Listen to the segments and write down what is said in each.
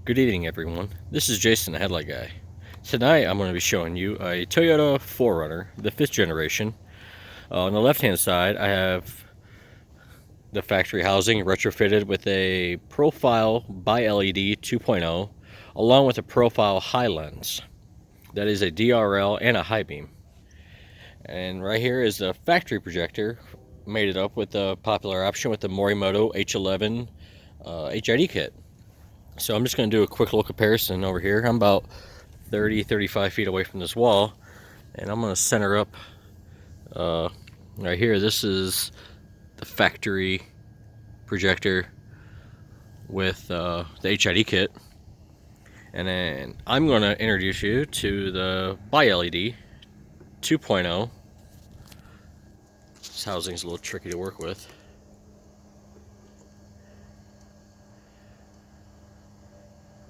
Good evening, everyone. This is Jason, the Headlight Guy. Tonight I'm going to be showing you a Toyota 4runner, the 5th generation. On the left-hand side, I have the factory housing retrofitted with a profile bi-LED 2.0, along with a profile high lens. That is a DRL and a high beam. And right here is the factory projector, made it up with the popular option with the Morimoto HID kit. So I'm just going to do a quick little comparison over here. I'm about 30-35 feet away from this wall, and I'm going to center up right here. This is the factory projector with the HID kit, and then I'm going to introduce you to the bi-LED 2.0. This housing's a little tricky to work with.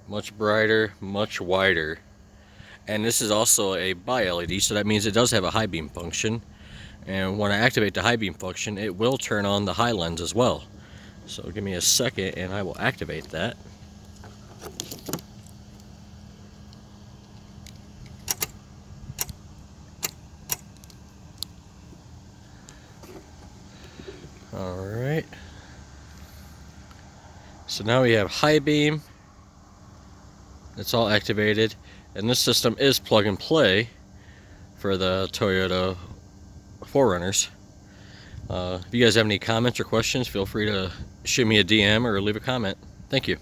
Much brighter, much wider. And this is also a bi-LED, so that means it does have a high beam function. And when I activate the high beam function, it will turn on the high lens as well. So give me a second and I will activate that. Alright. So now we have high beam. It's all activated, and this system is plug and play for the Toyota 4runners. If you guys have any comments or questions, feel free to shoot me a DM or leave a comment. Thank you.